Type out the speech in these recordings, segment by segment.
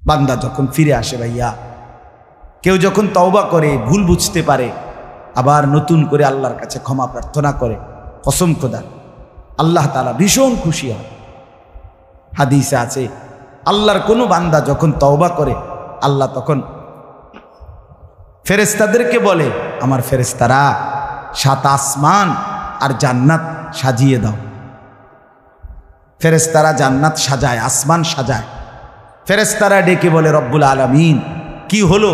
বান্দা যখন ফিরে আসে ভাইয়া, কেউ যখন তওবা করে, ভুল বুঝতে পারে, আবার নতুন করে আল্লাহর কাছে ক্ষমা প্রার্থনা করে, কসম খোদা আল্লাহ তাআলা ভীষণ খুশি হয়। হাদিসে আছে আল্লাহর কোনো বান্দা যখন তওবা করে, আল্লাহ তখন ফেরেশতাদেরকে বলে, আমার ফেরেশতারা 7 আসমান আর জান্নাত সাজিয়ে দাও। ফেরেশতারা জান্নাত সাজায়, আসমান সাজায়। ফেরেশতারা ডেকে বলে, রব্বুল আলামিন কি হলো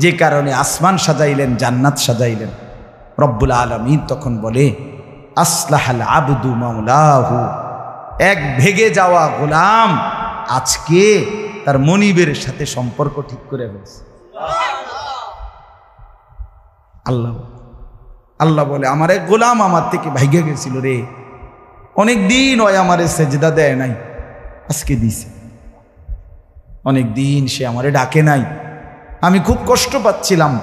যে কারণে আসমান সাজাইলেন, জান্নাত সাজাইলেন? রব্বুল আলামিন তখন বলে, আসলাহাল আবদু মাওলাহু, এক ভেগে যাওয়া গোলাম আজকে তার মনিবের সাথে সম্পর্ক ঠিক করে ফেলছে। আল্লাহ বলে, আমার এক গোলাম আমার থেকে ভাইগে গেছিল রে, অনেক দিন ওই আমারে সেজদা দেয় নাই, আজকে দিছে। অনেক দিন সে আমারে ডাকে নাই, আমি খুব কষ্ট পাচ্ছিলাম।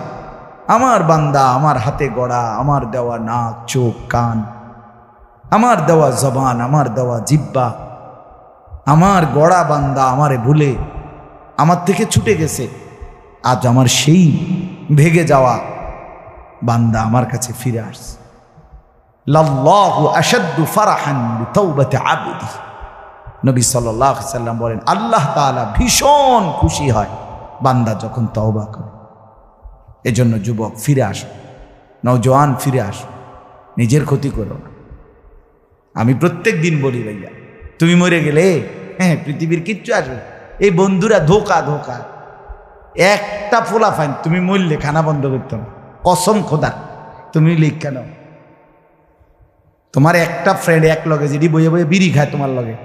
আমার বান্দা আমার হাতে গড়া, আমার দেওয়া নাক, চোখ, কান, আমার দেওয়া জবান, আমার দেওয়া জিহ্বা, আমার গড়া বান্দা আমারে ভুলে আমার থেকে ছুটে গেছে। আজ আমার সেই ভেগে যাওয়া বান্দা আমার কাছে ফিরে আসছে। লাল্লাহু আশাদ্দু ফারাহান বিতাওবাতি আবদি, নবী সাল্লাল্লাহু আলাইহি ওয়াসাল্লাম বলেন, আল্লাহ তাআলা ভীষণ খুশি হয় বান্দা যখন তওবা করে। এজন্য যুবক ফিরে আসো, নওজোয়ান ফিরে আসো, নিজের ক্ষতি করো না। আমি প্রত্যেক দিন বলি ভাইয়া, তুমি মরে গেলে হ্যাঁ পৃথিবীর কিচ্ছু আসবে, এই বন্ধুরা ধোকা ধোকা। একটা ফোলা ফাইন, তুমি মরলে খানা বন্ধ করতো না, কসম খোদা। তুমি লিখ কেন, তোমার একটা ফ্রেন্ড এক লগে যেটি বইয়ে বইয়ে বিড়ি খায়, তোমার লগে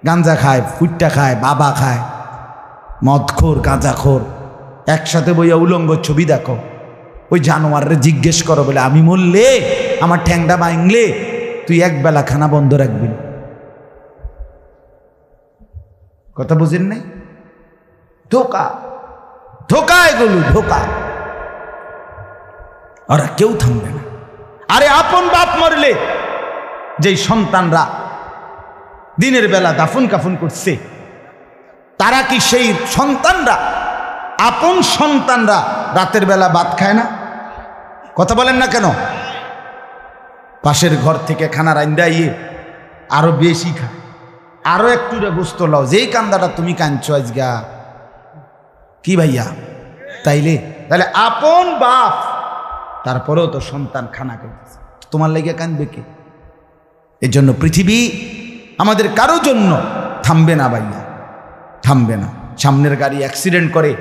গাঞ্জা খায়, ফুটটা খায়, বাবা খায়, মদখোর, গাঁজাখোর, একসাথে বইয়া উলঙ্গ ছবি দেখো। ওই জানোয়াররে জিজ্ঞেস করো বলে, আমি মরলে আমার ঠ্যাংটা ভাঙলে তুই একবেলা খানা বন্ধ রাখবি? কথা বুঝেন নাই? ধোকা ধোকা, এগুলো ধোকা। ওরা কেউ থামবে না। আরে আপন বাপ মরলে যেই সন্তানরা দিনের বেলা দাফন কাফন করছে, তারা কি সেই সন্তানরা, আপন সন্তানরা রাতের বেলা ভাত খায় না? কথা বলেন না কেন? পাশের ঘর থেকে খানা রান্দাইয়ে আরো বেশি খায়, আরো একটু গোস্ত লাও, যেই কান্দাটা তুমি কাঁদছো আজগা। কি ভাইয়া? তাইলে আপন বাপ, তারপরেও তো সন্তান খানা খাইতেছে, তোমার লেগে কাঁদবে কে? এর জন্য পৃথিবী আমাদের কারো জন্য থামবে না ভাইয়া, থামবে না। সামনের গাড়ি অ্যাক্সিডেন্ট করে,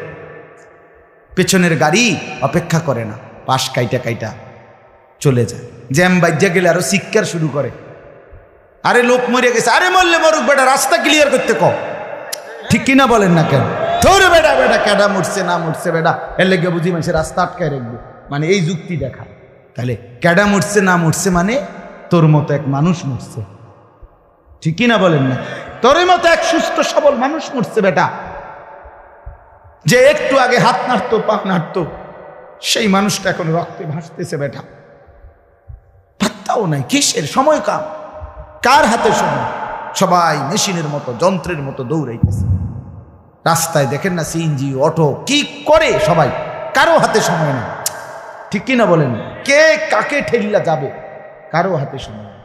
পেছনের গাড়ি অপেক্ষা করে না, পাশ কাইটা কাইটা চলে যায়। জ্যাম বাজ্যা গেলে আরো চিৎকার শুরু করে, আরে লোক মরে গেছে, আরে মরলে মরুক বেটা, রাস্তা ক্লিয়ার করতে কও। ঠিক কিনা বলেন না কেন? ধরে বেটা বেটা কেডা মরছে না মরছে বেটা, এর লেগে বুঝি মানুষের রাস্তা আটকায় রাখবে, মানে এই যুক্তি দেখা। তাহলে কেডা মরছে না মরছে মানে তোর মতো এক মানুষ মরছে। ঠিক কিনা বলেন না? তোর মতো এক সুস্থ সবল মানুষ মরছে বেটা, যে একটু আগে হাত নাড়তো, পা নাড়তো, সেই মানুষটা এখন রক্তে ভাসতেছে বেটা। পাত্তাও নাই, কিসের সময় কাম, কার হাতে সময়? সবাই মেশিনের মতো, যন্ত্রের মতো দৌড়াইতেছে। রাস্তায় দেখেন না সিএনজি, অটো, কি করে সবাই, কারো হাতে সময় নেই। ঠিক কিনা বলেন? কে কাকে ঠেলিয়া যাবে, কারো হাতে সময় নেই।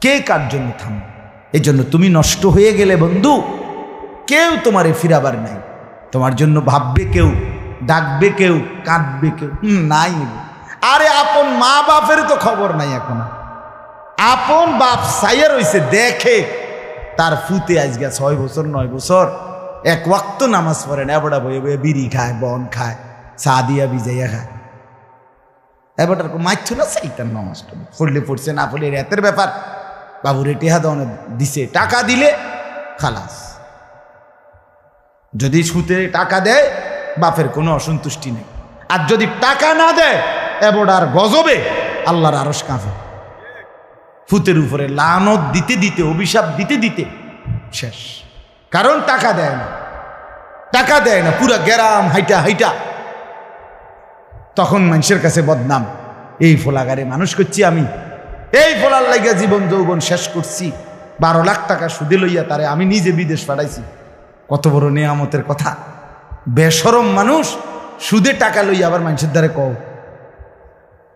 কে কার জন্য থামবে? এই জন্য তুমি নষ্ট হয়ে গেলে বন্ধু, কেউ তোমারে ফিরাবার নাই। তোমার জন্য ভাববে কেউ, ডাকবে কেউ, কাঁদবে কেউ নাই। আরে আপন মা বাপের তো খবর নাই এখন। আপন বাপ সাইয়া রইছে, দেখে তার ফুতে আজকে 6 বছর 9 বছর এক ওয়াক্ত নামাজ পড়ে না, এবড়া বয়ে বয়ে বিড়ি খায়, বন খায়, চা দিয়া ভিজাইয়া খায়। এবারটার মাইছ না সেইটার নামাজটা পড়লে পড়ছে, না পড়লে রাতের ব্যাপার। বাবুরে টেহা দনে দিছে, টাকা দিলে খালাস। যদি সুতে টাকা দেয় বাপের কোনো অসন্তুষ্টি নেই, আর যদি টাকা না দেয় এবড়ার গজবে আল্লাহর আরশ কাঁপে। ফুতের উপরে লানত দিতে দিতে, অভিশাপ দিতে দিতে শেষ। কারণ টাকা দেয় না, টাকা দেয় না, পুরা গ্রাম হাইটা হাইটা তখন মানুষের কাছে বদনাম। এই ফোলাগারে মানুষ করছি আমি, এই ফোলার লাগিয়া জীবন যৌবন শেষ করছি, 12 লাখ টাকা সুদে লইয়া তারে আমি নিজে বিদেশ পাঠাইছি। কত বড় নেয়ামতের কথা! বেশরম মানুষ সুদে টাকা লইয়া আবার মানুষের দ্বারে কও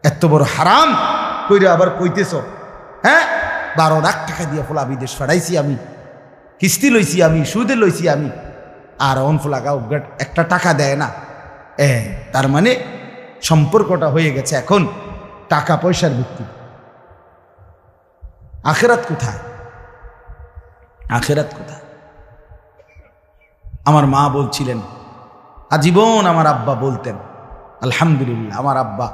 এত বড় হারাম কইরে আবার কইতেছ, হ্যাঁ 12 লাখ টাকা দিয়ে ফোলা বিদেশ ফাড়াইছি আমি, কিস্তি লইছি আমি, সুদে লইছি আমি, আর অন ফোলাগা একটা টাকা দেয় না। তার মানে সম্পর্কটা হয়ে গেছে এখন টাকা পয়সার ভিত্তিতে। আখেরাত কোথায়? আখেরাত কোথায়? আমার মা বলছিলেন, আজীবন আমার আব্বা বলতেন, আলহামদুলিল্লাহ আমার আব্বা,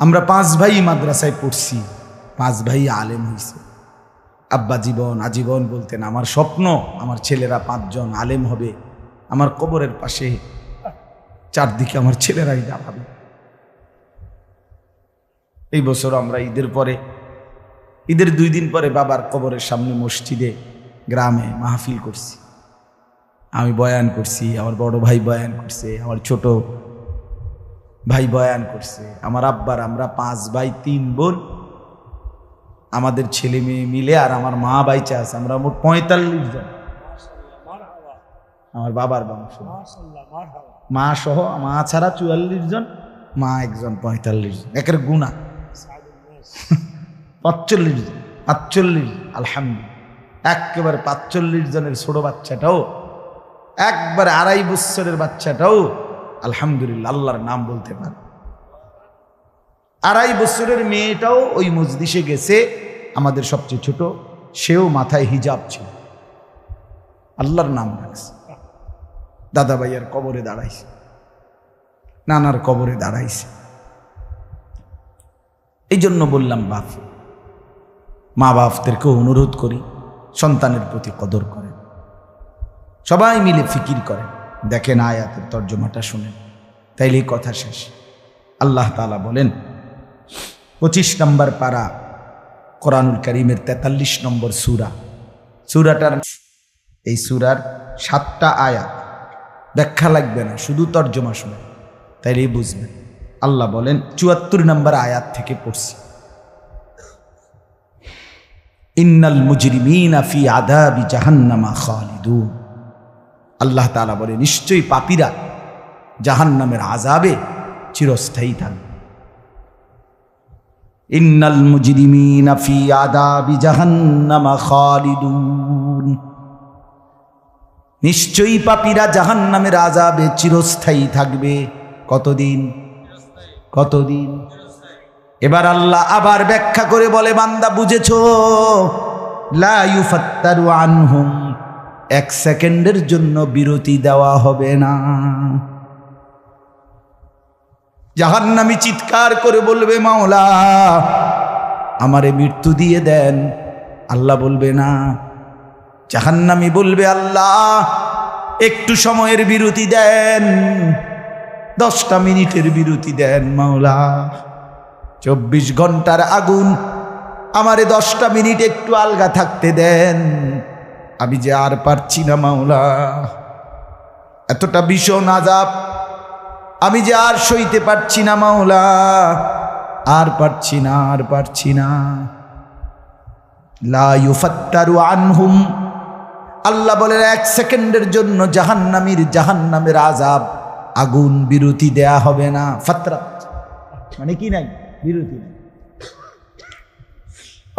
আমরা 5 ভাই মাদ্রাসায় পড়ছি, 5 ভাই আলেম হয়েছে। আব্বা আজীবন বলতেন, আমার স্বপ্ন আমার ছেলেরা 5 জন আলেম হবে, আমার কবরের পাশে চারদিকে আমার ছেলেরাই দাঁড়াবে। এই বছর আমরা ঈদের 2 দিন পরে বাবার কবরের সামনে মসজিদে গ্রামে মাহফিল করছি। আমি বয়ান করছি, আমার বড় ভাই বয়ান করছে, আমার ছোট ভাই বয়ান করছে, আমার আব্বার আমরা 5 ভাই 3 বোন, আমাদের ছেলে মেয়ে মিলে আর আমার মা বাইচা আছে, আমরা মোট 45 জন। আমার বাবার বংশ, মা সহ, মা ছাড়া 44 জন, মা একজন 45 জন, একের গুণা 45 জন, 45 আলহামদুলিল্লাহ। একেবারে 45 জনের ছোট বাচ্চাটাও, একবারে 2.5 বছরের বাচ্চাটাও আলহামদুলিল্লাহ আল্লাহর নাম বলতে পারে। 2.5 বছরের মেয়েটাও ওই মজলিসে গেছে, আমাদের সবচেয়ে ছোট, সেও মাথায় হিজাব ছিল, আল্লাহর নাম রাখছে। দাদা ভাইয়ার কবরে দাঁড়াইছে, নানার কবরে দাঁড়াইছে। এই জন্য বললাম মা বাপদেরকে অনুরোধ করি সন্তানের প্রতি কদর করেন, সবাই মিলে ফিকির করেন, দেখেন আয়াতের তর্জমাটা শুনেন, তাইলেই কথা শেষ। আল্লাহ তাআলা বলেন 25 নম্বর পারা কোরআনুল কারীমের 43 নম্বর সূরাটার এই সূরার 7টা আয়াত, ব্যাখ্যা লাগবে না, শুধু তর্জমা শুনেন তাইলেই বুঝবেন। আল্লাহ বলেন 74 নম্বর আয়াত থেকে পড়ছি, ইন্নাল মুজরিমিনা ফি আযাবি জাহান্নামা খালিদুন। আল্লাহ তাআলা বলে নিশ্চয়ই পাপীরা জাহান্নামের আযাবে চিরস্থায়ী থাকবে। ইন্নাল মুজরিমিনা ফি আযাবি জাহান্নামা খালিদুন, নিশ্চয়ই পাপীরা জাহান্নামের আযাবে চিরস্থায়ী থাকবে। কতদিন? এবার আল্লাহ আবার ব্যাখ্যা করে বলে, বান্দা বুঝেছো? লা ইউফাত্তারু আনহুম, 1 সেকেন্ডের জন্য বিরতি দেওয়া হবে না। জাহান্নামী চিৎকার করে বলবে, মাওলা আমারে মৃত্যু দিয়ে দেন। আল্লাহ বলবে না। জাহান্নামী বলবে, আল্লাহ একটু সময়ের বিরতি দেন, 10টা মিনিটের বিরতি দেন মাওলা। 24 ঘন্টার আগুন, আমারে 10টা মিনিট একটু আলগা থাকতে দেন, আমি যে আর পারছি না মাওলা, এতটা ভীষণ আযাব আমি যে আর সইতে পারছি না মাওলা, আর পারছি না। লা ইউফাত্তারু আনহুম, আল্লাহ বলেন 1 সেকেন্ডের জন্য জাহান্নামের আযাব, আগুন বিরতি দেয়া হবে না। ফাতরাত মানে কি নাই? বিরতি নাই।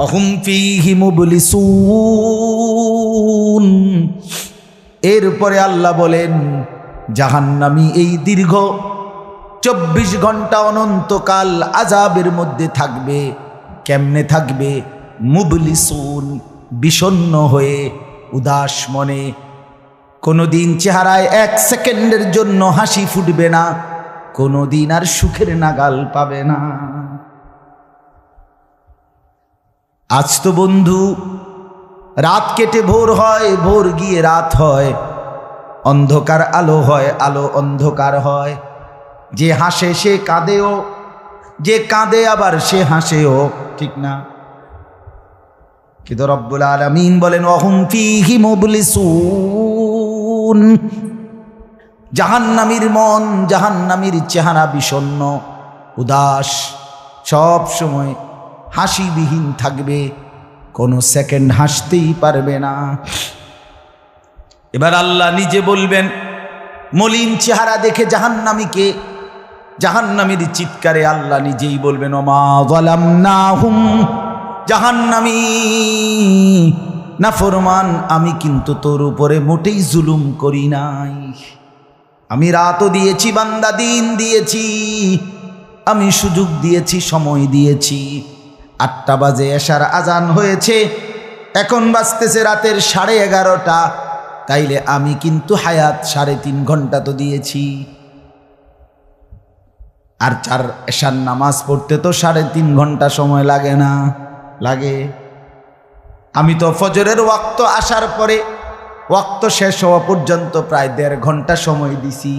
আহুম ফীহি মুবলিসুন, এরপরে আল্লাহ বলেন জাহান্নামী এই দীর্ঘ 24 ঘন্টা অনন্তকাল আযাবের মধ্যে থাকবে। কেমনে থাকবে? মুবলিসুন, বিষণ্ণ হয়ে, উদাস মনে। কোনোদিন চেহারায় 1 সেকেন্ডের জন্য হাসি ফুটবে না, কোনোদিন আর সুখের নাগাল পাবে না। আজ তো বন্ধু রাত কেটে ভোর হয়, ভোর গিয়ে রাত হয়, অন্ধকার আলো হয়, আলো অন্ধকার হয়। যে হাসে সে কাঁদেও, যে কাঁদে আবার সে হাসেও, ঠিক না? কিন্তু রব্বুল আলামিন বলেন ওয়াহুম ফীহি মুবলিসুন, জাহান্নামীর মন, জাহান্নামীর চেহারা বিষণ্ণ, উদাস, সব সময় হাসিবিহীন থাকবে, কোনো সেকেন্ড হাসতেই পারবে না। এবার আল্লাহ নিজে বলবেন মলিন চেহারা দেখে জাহান্নামীকে, জাহান্নামীর চিৎকারে আল্লাহ নিজেই বলবেন ওমা যালামনাহুম, জাহান্নামী নাফরমান, আমি কিন্তু তোর উপরে মোটেই জুলুম করি নাই। আমি রাতও দিয়েছি বান্দা, দিন দিয়েছি, আমি সুযোগ দিয়েছি, সময় দিয়েছি। 8টা বাজে এশার আজান হয়েছে, এখন বাজতেছে রাতের 11:30। তাইলে আমি কিন্তু হায়াত 3.5 ঘন্টা তো দিয়েছি। আর 4 এশার নামাজ পড়তে তো 3.5 ঘন্টা সময় লাগে না? লাগে। আমি তো ফজরের ওয়াক্ত আসার পরে ওয়াক্ত শেষ হওয়া পর্যন্ত প্রায় 1.5 ঘন্টা সময় দিছি।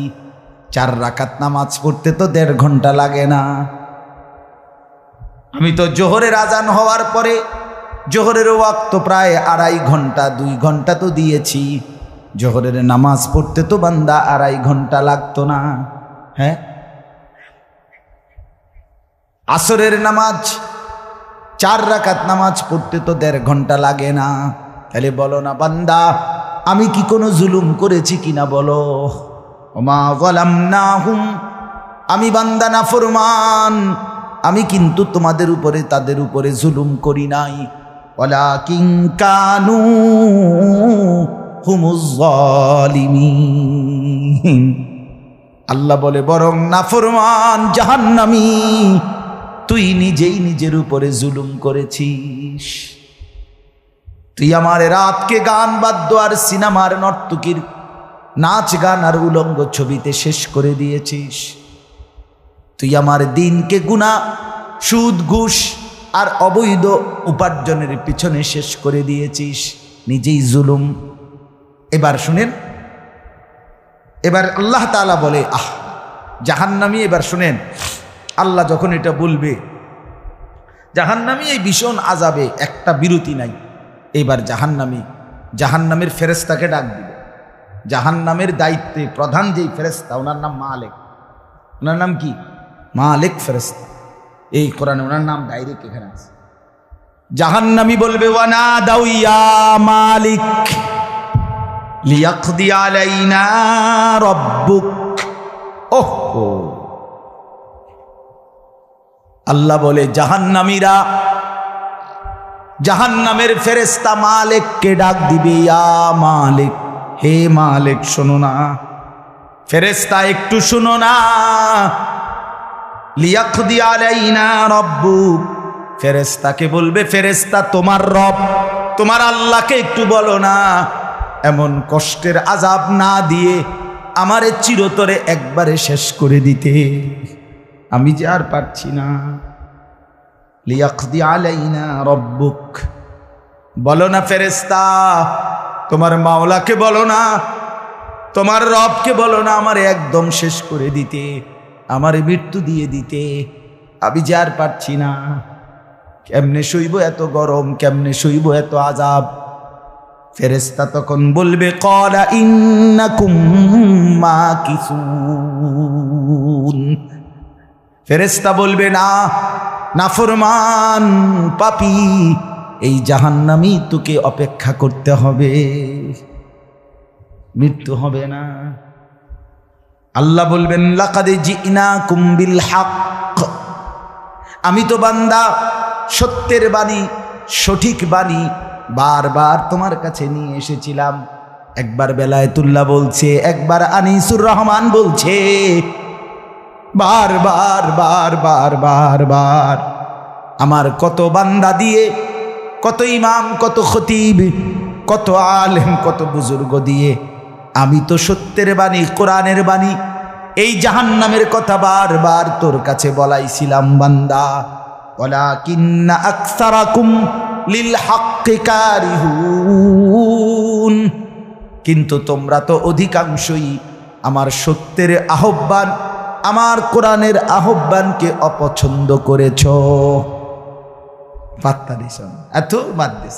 4 রাকাত নামাজ পড়তে তো 1.5 ঘন্টা লাগে না? আমি তো জোহরের আজান হওয়ার পরে জোহরের ওয়াক্ত প্রায় 2.5 ঘন্টা, 2 ঘন্টা তো দিয়েছি। জোহরের নামাজ পড়তে তো বান্দা 2.5 ঘন্টা লাগতো না? হ্যাঁ। আসরের নামাজ 4 রাকাত নামাজ পড়তে তো 1.5 ঘন্টা লাগে না? তাহলে বলো না বান্দা, আমি কি কোনো জুলুম করেছি কিনা বলো? ওমা যালামনাহুম, আমি বান্দা নাফরমান, আমি কিন্তু তোমাদের উপরে তাদের উপরে জুলুম করি নাই। ওয়ালাকিন কানু হুমুজ জালিমিন। আল্লাহ বলে বরং নাফরমান জাহান্নামী, তুই নিজেই নিজের উপরে জুলুম করেছিস। তুই আমার রাতকে গান বাদ্য আর সিনেমার নর্তকীর নাচ গান আর উলঙ্গ ছবিতে শেষ করে দিয়েছিস। তুই আমার দিনকে গুনাহ, সুদ, ঘুষ আর অবৈধ উপার্জনের পিছনে শেষ করে দিয়েছিস। নিজেই জুলুম। এবার শুনেন, এবার আল্লাহ তাআলা বলে জাহান্নামী, এবার শুনেন আল্লাহ যখন এটা বলবে, জাহান্নামী এই ভীষণ আযাবে একটা বিরতি নাই। এবার জাহান্নামের ফেরেশতাকে ডাক দিবে। জাহান্নামের দায়িত্বে প্রধান যেই ফেরেশতা, ওনার নাম মালিক। ওনার নাম কি? মালিক ফেরেশতা। এই কোরআনে ওনার নাম ডাইরেক্ট এখানে আছে। জাহান্নামী বলবে ওয়ানাদাউ ইয়া মালিক লিয়াকদি আলাইনা রাব্বুক। ওহো, আল্লাহ বলে জাহান্নামীরা, জাহান্নামের ফেরেশতা মালিককে ডাক দিবে, ইয়া মালিক, হে মালিক শোনো না। ফেরেশতা একটু শোনো না। লিয়াকদি আলাইনা রাব্বুক, ফেরেশতাকে বলবে, ফেরেশতা তোমার রব, তোমার আল্লাহকে একটু বলো না এমন কষ্টের আযাব না দিয়ে আমারে চিরতরে একবারে শেষ করে দিতে, আমি যে আর পারছি না। লিয়াকদি আলাইনা রাব্বুক, বলো না ফেরেশতা, তোমার মাওলাকে বলো না, তোমার রবকে বলো না আমারে একদম শেষ করে দিতে, আমারে মৃত্যু দিয়ে দিতে, আমি যে আর পারছি না। কেমনে সইব এত গরম, কেমনে সইব এত আযাব? ফেরেশতা তখন বলবে ক্বালা ইন্নাকুম মাকিসুন। ফেরেশতা বলবে না, নাফরমান পাপী, এই জাহান্নামী তোকে অপেক্ষা করতে হবে, মৃত্যু হবে না। আল্লাহ বলবেন লাকাদ জিনাকুম বিল হক, আমি তো বান্দা সত্যের বাণী, সঠিক বাণী বারবার তোমার কাছে নিয়ে এসেছিলাম। একবার বেলায়েতুল্লাহ বলছে, একবার আনিসুর রহমান বলছে, বারবার বারবার বারবার আমার কত বান্দা দিয়ে, কত ইমাম, কত খতিব, কত আলেম, কত বুজুর্গ দিয়ে আমি তো সত্যের বাণী, কোরআনের বাণী, এই জাহান্নামের কথা বারবার তোর কাছে বলাইছিলাম বান্দা। ওয়ালাকিন্না আকসারাকুম লিল হাক্কি কারিহুন, কিন্তু তোমরা তো অধিকাংশই আমার সত্যের আহ্বান, আমার কোরআনের আহ্বানকে অপছন্দ করেছ। পাত্তা দিস এত বাদ দিস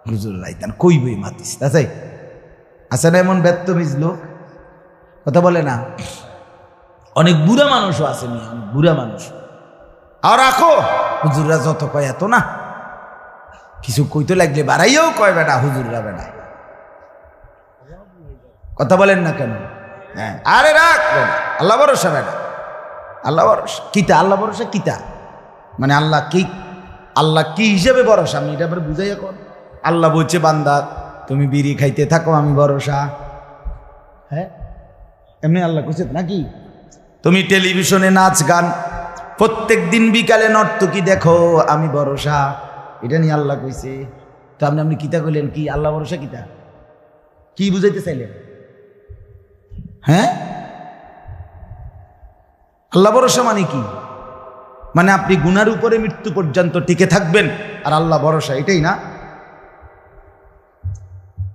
হুজুর রাইতান কইবই মাতিস, তাই আছে না এমন বেত্তমিজ লোক, কথা বলে না? অনেক বুড়া মানুষও আছে, অনেক বুড়া মানুষ। আর রাখো হুজুররা যত কয় এত না, কিছু কইতে লাগলে বাড়াইয়াও কয় বেটা হুজুররা বেটা, কথা বলেন না কেন? হ্যাঁ, আরে রাখ আল্লাহ ভরসা বেটা, আল্লাহ ভরসা কিতা, আল্লাহ ভরসা কিতা মানে আল্লাহ কি, আল্লাহ কি হিসেবে ভরসা আমি এটা আবার বুঝাই এখন। আল্লাহ বলছে বান্দা তুমি বিড়ি খাইতে থাকো আমি ভরসা, হ্যাঁ এমনি আল্লাহ কইছে নাকি? তুমি টেলিভিশনে নাচ গান প্রত্যেক দিন বিকালে নর্তকী দেখো আমি ভরসা, এটা নিয়ে আল্লাহ কইছে। তো আপনি কিতা কইলেন কি আল্লাহ ভরসা কিতা, কি বুঝাইতে চাইলেন? হ্যাঁ, আল্লাহ ভরসা মানে কি? মানে আপনি গুনার উপরে মৃত্যু পর্যন্ত টিকে থাকবেন আর আল্লাহ ভরসা, এটাই না?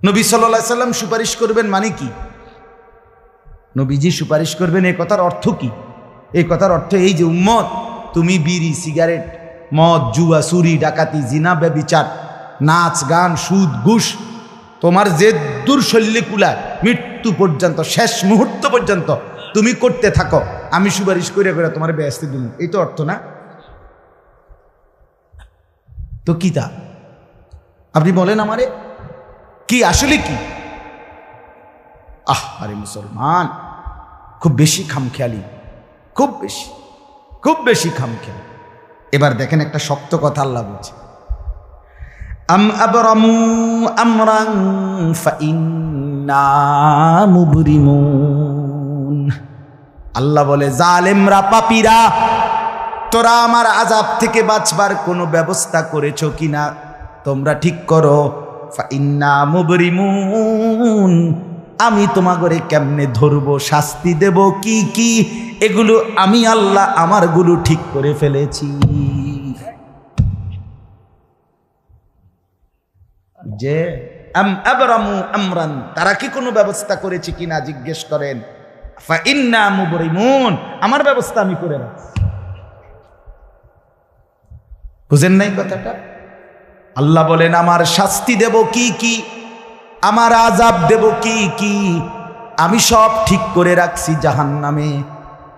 নবী সাল্লাল্লাহু আলাইহি সাল্লাম সুপারিশ করবেন মানে কি? নবীজি সুপারিশ করবেন এই কথার অর্থ কি? এই কথার অর্থ এই যে উম্মত তুমি বিড়ি সিগারেট মদ জুয়া চুরি ডাকাতি জিনা ব্যভিচার নাচ গান সুদ ঘুষ তোমার যে দুর্শল্যে কুলায় মৃত্যু পর্যন্ত শেষ মুহূর্ত পর্যন্ত তুমি করতে থাকো, আমি সুপারিশ করে করে তোমার বেহেশতে দিব, এই তো অর্থ না? তো কি তা আপনি বলেন আমারে কি আসলে কি? আরে মুসলমান খুব বেশি খামখেয়ালি, খুব বেশি খামখেয়ালি। এবার দেখেন একটা শক্ত কথা আল্লাহ বলছে, আম আবরামু আমরান ফাইন্না মুবরিমুন। আল্লাহ বলে জালেমরা পাপীরা তোরা আমার আযাব থেকে বাঁচবার কোনো ব্যবস্থা করেছো কিনা তোমরা ঠিক করো। ফাইন্না মুবরিমুন, আমি তোমাগরে কেমনে ধরবো শাস্তি দেব কি কি এগুলো আমি আল্লাহ আমারগুলো ঠিক করে ফেলেছি। যে আম আবরামু আমরান, তারা কি কোনো ব্যবস্থা করেছে কিনা জিজ্ঞেস করেন। ফাইন্না মুবরিমুন, আমার ব্যবস্থা আমি করে রাখছি। বুঝেন নাই কথাটা? আল্লাহ বলেন আমার শাস্তি দেব কি কি, আমার আযাব দেব কি কি আমি সব ঠিক করে রাখছি জাহান্নামে।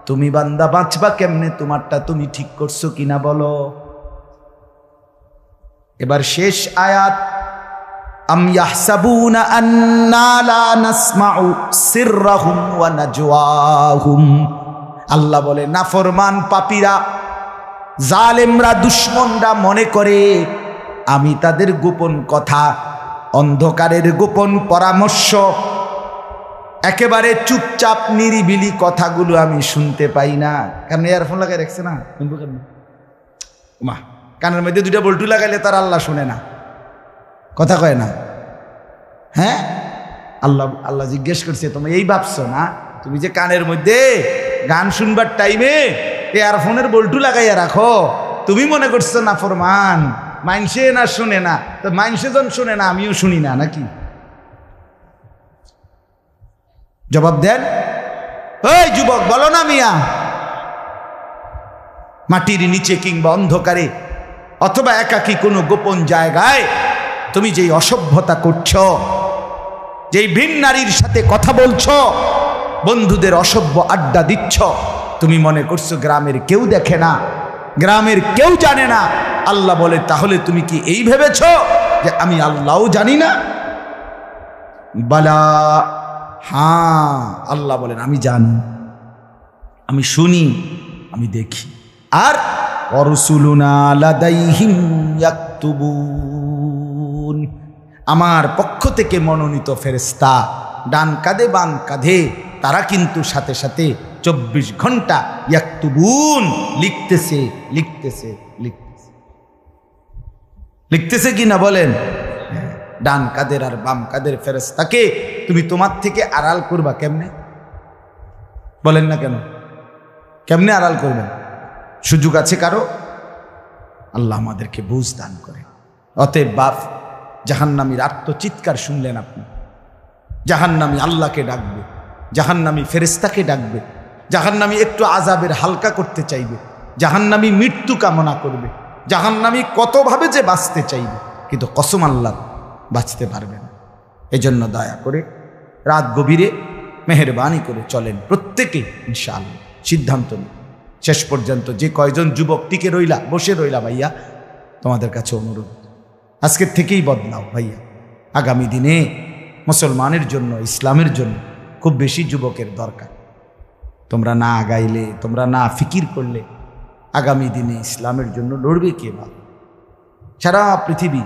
তুমি বান্দা বাঁচবা কেমনে তোমারটা তুমি ঠিক করছো কিনা বলো। এবার শেষ আয়াত, আম ইয়াহসাবুনা আন্না লা নাসমাউ সিররাহুম ওয়া নাজওয়াহুম। আল্লাহ বলে নাফরমান পাপীরা জালেমরা দুশমনরা মনে করে আমি তাদের গোপন কথা অন্ধকারের গোপন পরামর্শ একেবারে চুপচাপ নিরিবিলি কথাগুলো আমি শুনতে পাই না। কারণ ইয়ারফোন লাগাই রাখছে না, শুনবো কেন? মা কানের মধ্যে দুইটা বল্টু লাগাইলে তার আল্লাহ শুনে না, কথা কয় না। হ্যাঁ, আল্লাহ জিজ্ঞেস করছে তুমি এই ভাবছো না তুমি যে কানের মধ্যে গান শুনবার টাইমে ইয়ারফোনের বল্টু লাগাইয়া রাখো, তুমি মনে করছো না ফরমান মাইনসে না শুনে না, তো মাইনসে যখন শুনে না আমিও শুনি না নাকি? জবাব দেন, ওই যুবক বলো না মিয়া। মাটির নিচে কিংবা অন্ধকারে অথবা একাকী কোনো গোপন জায়গায় তুমি যেই অসভ্যতা করছো, যেই ভিন নারীর সাথে কথা বলছো, বন্ধুদের অসভ্য আড্ডা দিচ্ছ, তুমি মনে করছো গ্রামের কেউ দেখে না, গ্রামের কেউ জানে না। আল্লাহ বলে তাহলে তুমি কি এই ভেবেছ যে আমি আল্লাহও জানি না? বালা, হ্যাঁ আল্লাহ বলেন আমি জানি, আমি শুনি, আমি দেখি। আর অরসুলুনা লাদাইহিম ইয়াকতুবুন, আমার পক্ষ থেকে মনোনীত ফেরেশতা ডান কাঁধে বাম কাঁধে তারা কিন্তু সাথে সাথে 24 ঘন্টা ইয়াকতুবুন লিখতেছে লিখতেছে লিখতেছে লিখতেছে কি না বলেন? ডান কাদের আর বাম কাদের ফেরেশতাকে তুমি তোমার থেকে আড়াল করবা কেমনে? বলেন না কেন? কেমনে আড়াল করবেন? সুযোগ আছে কারো? আল্লাহ আমাদেরকে বুঝ দান করে। অতএব বাপ, জাহান্নামীর আত্মচিৎকার শুনলেন আপনি, জাহান্নামী আল্লাহকে ডাকবে, জাহান্নামী ফেরেশতাকে ডাকবে, জাহান্নামী একটু আযাবের হালকা করতে চাইবে, জাহান্নামী মৃত্যু কামনা করবে, জাহান্নামী কতভাবে যে বাঁচতে চাইবে, কিন্তু কসম আল্লাহ বাঁচতে পারবে না। এজন্য দয়া করে রাত গভীরে মেহেরবানি করে চলেন প্রত্যেকে ইনশাআল্লাহ, সিদ্ধান্ত নিন। শেষ পর্যন্ত যে কয়জন যুবক টিকে রইলা, বসে রইলা, ভাইয়া তোমাদের কাছে অনুরোধ, আজকের থেকেই বদলাও ভাইয়া। আগামী দিনে মুসলমানের জন্য, ইসলামের জন্য খুব বেশি যুবকের দরকার। তোমরা না আগাইলে, তোমরা না ফিকির করলে আগামী দিনে ইসলামের জন্য লড়বে কে? ভাব, সারা পৃথিবী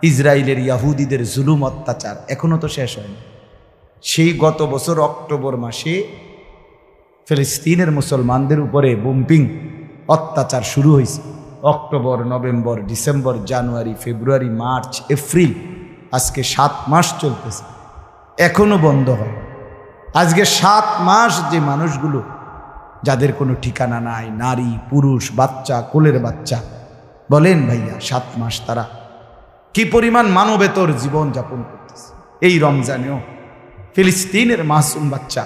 ইসরায়েলের ইয়াহুদিদের জুলুম অত্যাচার এখনো তো শেষ হয়নি। সেই গত বছর অক্টোবর মাসে ফিলিস্তিনের মুসলমানদের উপরে বোম্পিং অত্যাচার শুরু হয়েছে। অক্টোবর, নভেম্বর, ডিসেম্বর, জানুয়ারি, ফেব্রুয়ারি, মার্চ, এপ্রিল, আজকে 7 মাস চলতেছে, এখনো বন্ধ হয়। আজকে 7 মাস যে মানুষগুলো যাদের কোনো ঠিকানা নাই, নারী, পুরুষ, বাচ্চা, কোলের বাচ্চা, বলেন ভাইয়া 7 মাস তারা কি পরিমাণ মানবেতর জীবন যাপন করতেছে। এই রমজানেও ফিলিস্তিনের মাসুম বাচ্চা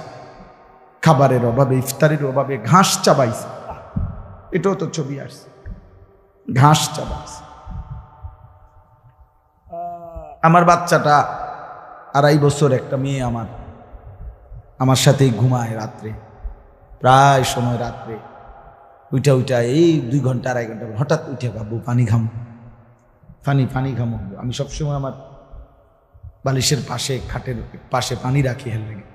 খাবারের অভাবে, ইফতারের অভাবে ঘাস চাবাইছে। এটাও তো ছবি আসছে, ঘাস চাবাইছে। আমার বাচ্চাটা 2.5 বছর, একটা মেয়ে আমার সাথেই ঘুমায় রাত্রে, প্রায় সময় রাত্রে উইটা এই 2 ঘন্টা 2.5 ঘন্টা হঠাৎ উঠে খাবো, পানি ঘামো, পানি ঘামো। আমি সবসময় আমার বালিশের পাশে, খাটের পাশে পানি রাখি হেল লেগে।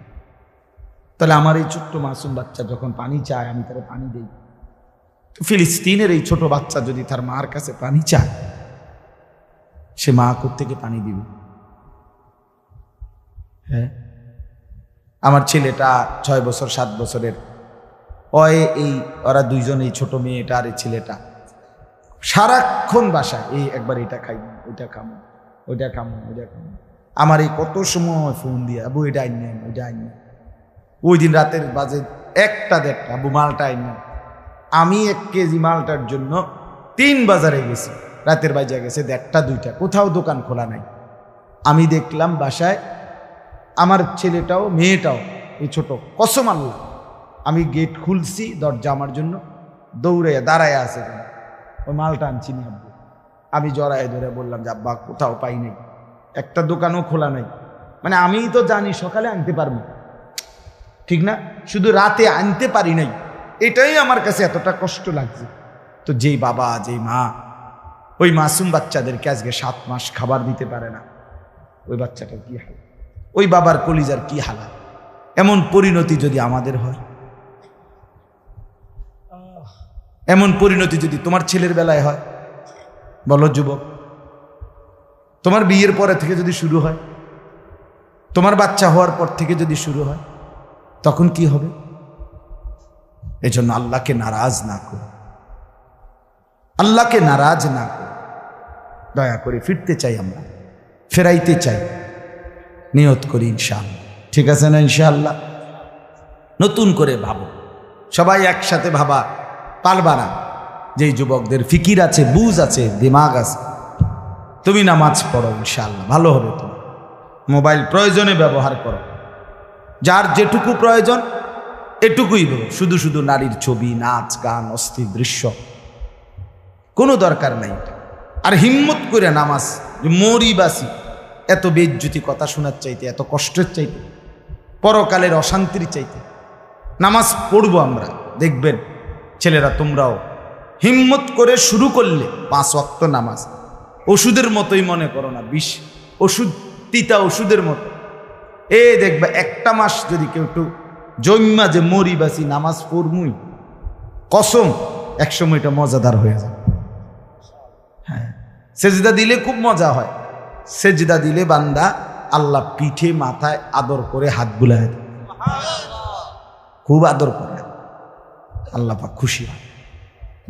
তাহলে আমার এই ছোট্ট মাসুম বাচ্চা যখন পানি চায়, আমি তারা পানি দেই। তো ফিলিস্তিনের এই ছোট বাচ্চা যদি তার মার কাছে পানি চায়, সে মা কোত্থেকে পানি দিবে? হ্যাঁ, আমার ছেলেটা 6 বছর 7 বছরের, ওরা দুইজন, এই ছোট মেয়েটা আর এই ছেলেটা সারাক্ষণ বাসায় এই একবার এটা খাই, ওইটা খামো, ওইটা খামো, ওইটা খামো। আমার এই কত সময় ফোন দিয়ে, আবু এটা আইন নেন, ওইটা আইন নেন। ওই দিন রাতের বাজে 1টা-1:30, আবু মালটা আইন নেন। আমি 1 কেজি মালটার জন্য 3 বাজারে গেছি, রাতের বাজে গেছে 1:30-2টা, কোথাও দোকান খোলা নাই। আমি দেখলাম বাসায় আমার ছেলেটাও মেয়েটাও, এই ছোট, কসম আল্লাহ, আমি গেট খুলছি, দরজা আমার জন্য দৌড়াইয়া দাঁড়ায় আছে, ওই মালটা আনছি নি আব্বু। আমি জড়ায় ধরে বললাম যে আব্বা কোথাও পাই নাই, একটা দোকানও খোলা নাই। মানে আমি তো জানি সকালে আনতে পারবো, ঠিক না, শুধু রাতে আনতে পারি নাই, এটাই আমার কাছে এতটা কষ্ট লাগছে। তো যেই বাবা, যেই মা ওই মাসুম বাচ্চাদেরকে আজকে 7 মাস খাবার দিতে পারে না, ওই বাচ্চাটার কি হাল, ওই বাবার কলিজার কি হালাত। এমন পরিণতি যদি আমাদের হয়, এমন পরিণতি যদি তোমার ছেলের বেলায় হয়, বলো যুবক, তোমার বিয়ের পরে থেকে যদি শুরু হয়, তোমার বাচ্চা হওয়ার পর থেকে যদি শুরু হয়, তখন কি হবে? এজন্য আল্লাহকে নারাজ না করো, আল্লাহকে নারাজ না করো। দয়া করে ফিরতে চাই, আমরা ফেরাইতে চাই, নিয়ত করি ইনশাআল্লাহ। ঠিক আছে না? ইনশাআল্লাহ নতুন করে ভাবো, সবাই একসাথে ভাবা পারবা না। যেই যুবকদের ফিকির আছে, বুঝ আছে, দিমাগ আছে, তুমি নামাজ পড়ো, ইনশাআল্লাহ ভালো হবে। তুমি মোবাইল প্রয়োজনে ব্যবহার করো, যার যেটুকু প্রয়োজন এটুকুই বলো। শুধু শুধু নারীর ছবি, নাচ, গান, অস্থির দৃশ্য কোনো দরকার নাই। আর হিম্মত করে নামাজ, মরি বাসি, এত বেজ্জুতি কথা শোনার চাইতে, এত কষ্টের চাইতে, পরকালের অশান্তির চাইতে নামাজ পড়বো আমরা। দেখবেন ছেলেরা, তোমরাও হিম্মত করে শুরু করলে 5 ওয়াক্ত নামাজ ওষুধের মতোই মনে করো না, বিষ ওষুধ, তিতা ওষুধের মতো। দেখবে 1টা মাস যদি কেউ একটু জন্মা যে মরি বাসি নামাজ পড়মুই, কসম একসময় এটা মজাদার হয়ে যায়। হ্যাঁ, সেজদা দিলে খুব মজা হয়। সেজদা দিলে বান্দা আল্লাহ পিঠে মাথায় আদর করে হাত বুলায়, খুব আদর করে, আল্লাহ পাক খুশি হয়,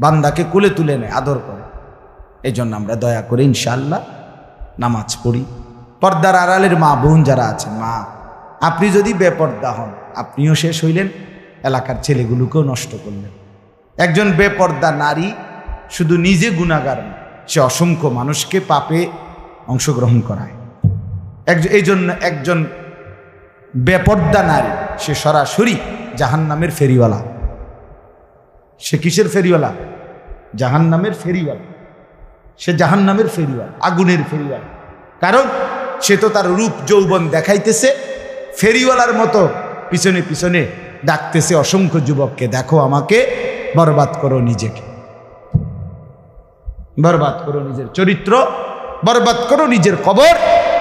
বান্দাকে কোলে তুলে নেয়, আদর করে। এই জন্য আমরা দয়া করে ইনশাআল্লাহ নামাজ পড়ি। পর্দার আড়ালের মা বোন যারা আছেন, মা, আপনি যদি বেপর্দা হন, আপনিও শেষ হইলেন, এলাকার ছেলেগুলোকেও নষ্ট করলেন। একজন বেপর্দা নারী শুধু নিজে গুনাহগার না, সে অসংখ্য মানুষকে পাপে অংশগ্রহণ করায়। এই জন্য একজন বেপর্দা নারী সে সরাসরি জাহান্নামের ফেরিওয়ালা। সে কিসের ফেরিওয়ালা? জাহান্নামের ফেরিওয়ালা। সে জাহান্নামের ফেরিওয়ালা, আগুনের ফেরিওয়ালা। কারণ সে তো তার রূপ যৌবন দেখাইতেছে, ফেরিওয়ালার মতো পিছনে পিছনে ডাকতেছে অসংখ্য যুবককে, দেখো আমাকে, বরবাদ করো নিজেকে, বরবাদ করো নিজের চরিত্র, বরবাদ করো নিজের কবর,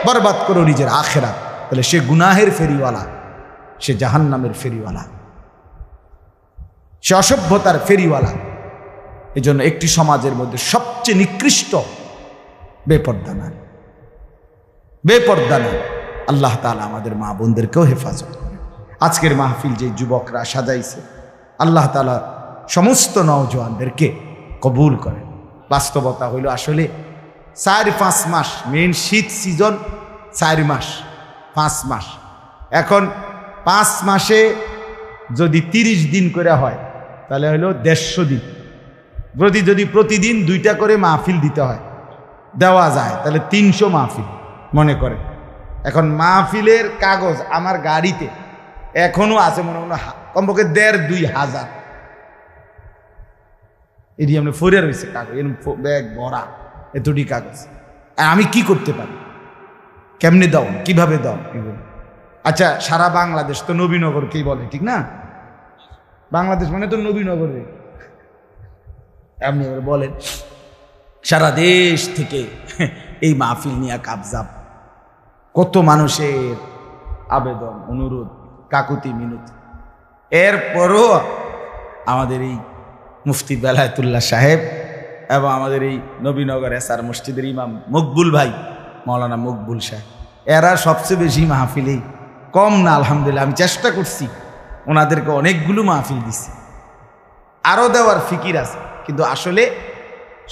বরবাদ করো নিজের আখেরাত। তাহলে সে গুনাহের ফেরিওয়ালা, সে জাহান্নামের ফেরিওয়ালা, সে অসভ্যতার ফেরিওয়ালা। এজন্য একটি সমাজের মধ্যে সবচেয়ে নিকৃষ্ট বেপর্দা নারী, বেপর্দা নারী। আল্লাহ তাআলা আমাদের মা বোনদেরকেও হেফাজত করে। আজকের মাহফিল যে যুবকরা সাজাইছে, আল্লাহ তাআলা সমস্ত নওজোয়ানদেরকে কবুল করে। বাস্তবতা হইল আসলে 4-5 মাস, মেন শীত সিজন 4 মাস 5 মাস। এখন 5 মাসে যদি 30 দিন করে হয় তাহলে হলো 150 দিন। যদি প্রতিদিন 2টা করে মাহফিল দিতে হয়, দেওয়া যায়, তাহলে 300 মাহফিল মনে করে। এখন মাহফিলের কাগজ আমার গাড়িতে এখনো আছে, মনে মনে কমপক্ষে 1,500-2,000 এটি আমরা ফোরে রয়েছে কাগজ, ব্যাগ ভরা এতটি কাগজ। আর আমি কি করতে পারি, কেমনে দাও, কিভাবে দাও এগুলো? আচ্ছা, সারা বাংলাদেশ তো নবীনগরকেই বলে, ঠিক না? বাংলাদেশ মানে তো নবীনগর। আপনি এবার বলেন, সারা দেশ থেকে এই মাহফিল নিয়ে কাবজাব, কত মানুষের আবেদন, অনুরোধ, কাকুতি মিনতি। এরপরও আমাদের এই মুফতি বেলায়েতুল্লাহ সাহেব এবং আমাদের এই নবীনগর এসআর মসজিদের ইমাম মকবুল ভাই, মৌলানা মকবুল সাহেব, এরা সবচেয়ে বেশি মাহফিলেই কম না। আলহামদুলিল্লাহ, আমি চেষ্টা করছি, ওনাদেরকে অনেকগুলো মাহফিল দিছি, আরও দেওয়ার ফিকির আছে, কিন্তু আসলে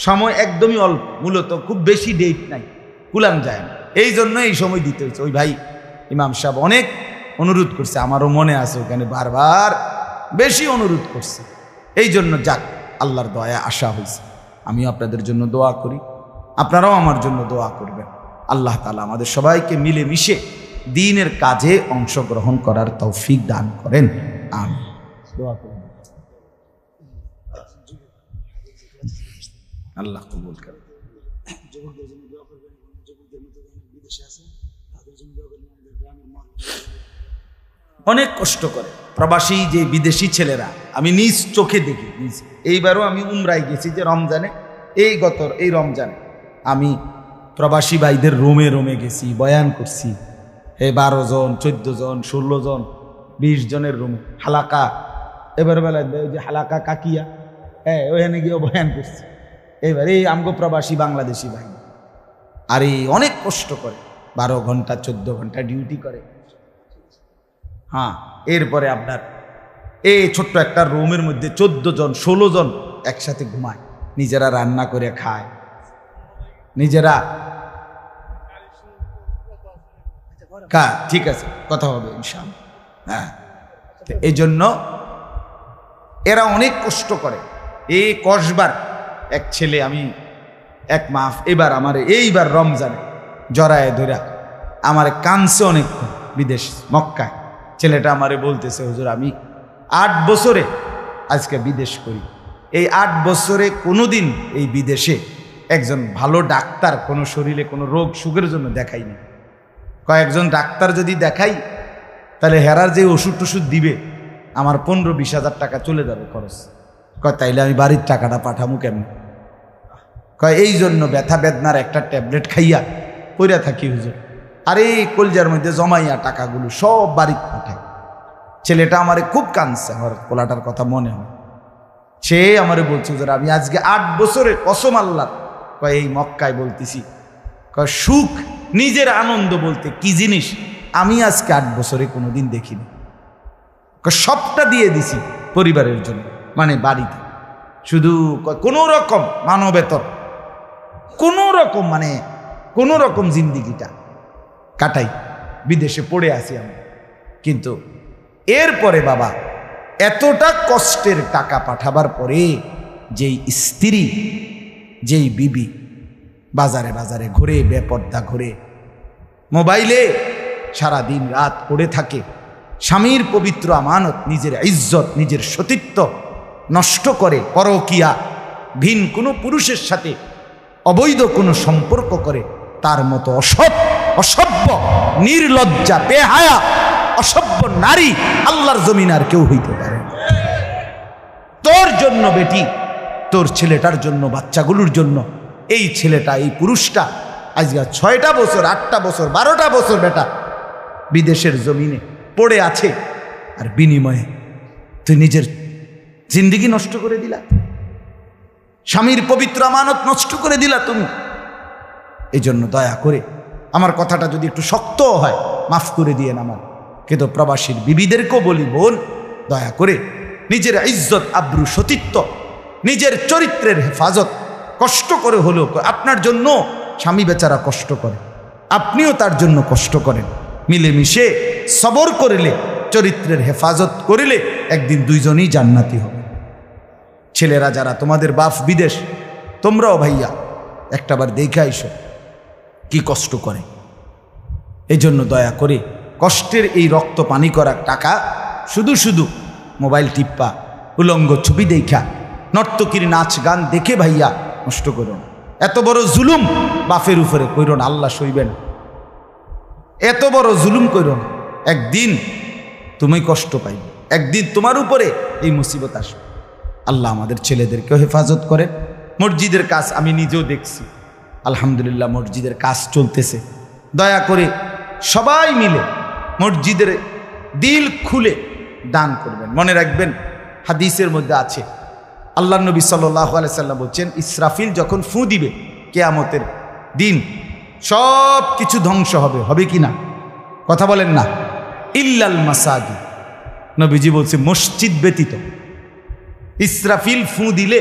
সময় একদমই অল্প। মূলত খুব বেশি ডেট নাই, কুলাম যায় না, এই জন্য এই সময় দিতে হয়েছে। ওই ভাই ইমাম সাহেব অনেক অনুরোধ করছে, আমারও মনে আছে, ওখানে বারবার বেশি অনুরোধ করছে। এই জন্য যাক, আল্লাহর দয়া আশা হয়েছে। আমিও আপনাদের জন্য দোয়া করি, আপনারাও আমার জন্য দোয়া করবেন। আল্লাহ তাআলা আমাদের সবাইকে মিলেমিশে দ্বীনের কাজে অংশগ্রহণ করার তৌফিক দান করেন। আমিন। দোয়া করুন, আল্লাহ কবুল করেন। অনেক কষ্ট করে প্রবাসী যে বিদেশি ছেলেরা, আমি নিজ চোখে দেখি। এইবারও আমি উমরায় গেছি, যে রমজানে, এই রমজানে আমি প্রবাসী ভাইদের রোমে রোমে গেছি, বয়ান করছি। 12 জন, 14 জন, 16 জন, 20 জনের রুমে হালাকা। এবার বেলায় ওই যে হালাকা কাকিয়া, ওখানে গিয়েও বয়ান করছি। এবার এই আমগো প্রবাসী বাংলাদেশি ভাই, আর এই অনেক কষ্ট করে, 12 ঘন্টা 14 ঘন্টা ডিউটি করে। হ্যাঁ, এরপরে আপনার এই ছোট্ট একটা রুমের মধ্যে 14 জন 16 জন একসাথে ঘুমায়, নিজেরা রান্না করে খায়, নিজেরা। ঠিক আছে, কথা হবে ইনশাআল্লাহ। হ্যাঁ, এই জন্য এরা অনেক কষ্ট করে। এই কসবার এক ছেলে, আমি এক মাস এবার আমার এইবার রমজানে জড়ায় ধরা আমার কানছে অনেকক্ষণ, বিদেশ মক্কায়। ছেলেটা আমারে বলতেছে, হুজুর আমি 8 বছরে আজকে বিদেশ করি, এই 8 বছরে কোনোদিন এই বিদেশে একজন ভালো ডাক্তার কোনো শরীরে কোনো রোগ সুখের জন্য দেখাইনি। কয়েকজন ডাক্তার যদি দেখাই, তাহলে হেরার যে ওষুধ টষুধ দিবে আমার 15-20 হাজার টাকা চলে যাবে খরচ। তাইলে আমি বাড়ির টাকাটা পাঠামু কেমন? এই জন্য ব্যথা বেদনার একটা ট্যাবলেট খাইয়া পইরা থাকি হুজুর, আর এই কলজার মধ্যে জমাইয়া টাকাগুলো সব বাড়িতে পাঠায়। ছেলেটা আমারে খুব কাঁদছে, আমার পোলাটার কথা মনে হয়। সে আমারে বলছে, হুজুর আমি আজকে 8 বছরের কসম আল্লাহর, এই মক্কায় বলতেছি, সুখ নিজের আনন্দ বলতে কি জিনিস আমি আজকে 8 বছরে কোনোদিন দেখিনি। সবটা দিয়ে দিছি পরিবারের জন্য, মানে বাড়িতে, শুধু কোনো রকম মানবেতর, কোনো রকম মানে কোনো রকম জিন্দিগিটা কাটাই, বিদেশে পড়ে আসি আমি। কিন্তু এরপরে বাবা, এতটা কষ্টের টাকা পাঠাবার পরে যেই স্ত্রী, যেই বিবি বাজারে বাজারে ঘুরে, বেপর্দা ঘুরে, মোবাইলে সারা দিন রাত পড়ে থাকে, স্বামীর পবিত্র আমানত, নিজের ইজ্জত, নিজের সতীত্ব নষ্ট করে, পরকিয়া, ভিন কোনো পুরুষের সাথে অবৈধ কোনো সম্পর্ক করে, তার মতো অসভ্য, নির্লজ্জা, বেহায়া, অসভ্য নারী আল্লাহর জমিন আর কেউ হইতে পারে না। তোর জন্য বেটি, তোর ছেলেটার জন্য, বাচ্চাগুলোর জন্য এই ছেলেটা, এই পুরুষটা আজকে 6টা বছর, 8টা বছর, 12টা বছর বেটা বিদেশের জমিনে পড়ে আছে, আর বিনিময়ে তুই নিজের জিন্দেগি নষ্ট করে দিলা, স্বামীর পবিত্র আমানত নষ্ট করে দিলা তুমি। এই জন্য দয়া করে আমার কথাটা যদি একটু শক্ত হয় মাফ করে দিয়েন আমার, কিন্তু প্রবাসীর বিবিদেরকেও বলি, বোন দয়া করে নিজের ইজ্জত আব্রু সতীত্ব, নিজের চরিত্রের হেফাজত কষ্ট করে হলেও, আপনার জন্য স্বামী বেচারা কষ্ট করে, আপনিও তার জন্য কষ্ট করেন, মিলেমিশে সবর করিলে, চরিত্রের হেফাজত করিলে একদিন দুইজনই জান্নাতি হবে। ছেলেরা যারা তোমাদের বাপ বিদেশ, তোমরাও ভাইয়া একটাবার দেখে আইসো কি কষ্ট করে। এই জন্য দয়া করে কষ্টের এই রক্ত পানি করা টাকা শুধু শুধু মোবাইল টিপ্পা, উলঙ্গ ছবি দেখা, নর্তকীর নাচ গান দেখে ভাইয়া নষ্ট করো না। এত বড় জুলুম বাপের উপরে কইরো না, আল্লাহ সইবেন। এত বড় জুলুম কইরো না, একদিন তুমি কষ্ট পাইবে, একদিন তোমার উপরে এই মুসিবত আসবে। আল্লাহ আমাদের ছেলেদেরকেও হেফাজত করেন। মসজিদের কাজ আমি নিজেও দেখছি, আলহামদুলিল্লাহ মসজিদের কাজ চলতেছে। দয়া করে সবাই মিলে মসজিদের দিল খুলে দান করবেন। মনে রাখবেন হাদিসের মধ্যে আছে, আল্লাহ নবী সাল্লাল্লাহু আলাইহি সাল্লাম বলছেন, ইসরাফিল যখন ফু দিবে কিয়ামতের দিন সব কিছু ধ্বংস হবে, হবে কি না? কথা বলেন না। ইল্লাল মাসাজিদ, নবীজি বলছে মসজিদ ব্যতীত। ইসরাফিল ফু দিলে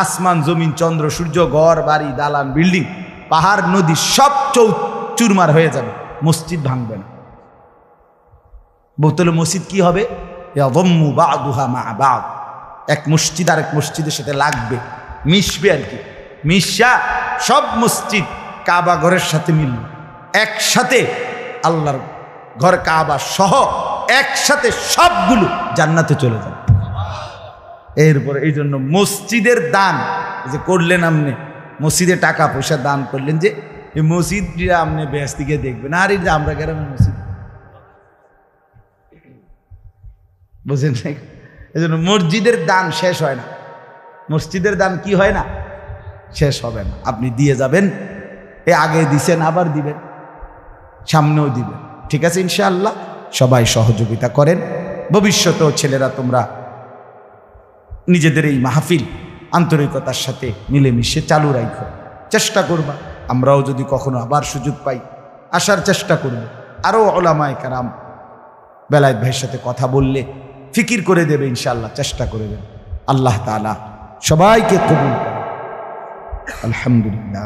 আসমান জমিন চন্দ্র সূর্য ঘর বাড়ি দালান বিল্ডিং পাহাড় নদী সব চুরমার হয়ে যাবে, মসজিদ ভাঙবে না। বোতলে মসজিদ কি হবে? ইয়াযম্মু বা'দুহা মা বা'দ, এক মসজিদ আর এক মসজিদের সাথে লাগবে, মিশবে আর কি। মিশা সব মসজিদ কাবা ঘরের সাথে মিলবে, একসাথে আল্লাহর ঘর কাবা সহ একসাথে সবগুলো জান্নাতে চলে যাবে। এরপরে এই জন্য মসজিদের দান যে করলেন, আপনি মসজিদে টাকা পয়সা দান করলেন, যে এই মসজিদটা আপনি বেহেশত থেকে দেখবেন। আর এই যে আমরা গ্রামের মসজিদ, বুঝলেন? এই জন্য মসজিদের দান শেষ হয় না, মসজিদের দান কি হয় না, শেষ হবে না। আপনি দিয়ে যাবেন, এ আগে দিছেন আবার দিবেন, সামনেও দিবেন, ঠিক আছে ইনশাআল্লাহ। সবাই সহযোগিতা করেন। ভবিষ্যতেও ছেলেরা তোমরা নিজেদের এই মাহফিল আন্তরিকতার সাথে মিলেমিশে চালু রাখো, চেষ্টা করবা। আমরাও যদি কখনো আবার সুযোগ পাই আসার চেষ্টা করব। আরও ওলামায়ে কেরাম বেলায়েত ভাইয়ের সাথে কথা বললে ফিকির করে দেবে ইনশাআল্লাহ, চেষ্টা করে দেবে। আল্লাহ তাআলা সবাইকে কবুল করে। আলহামদুলিল্লাহ।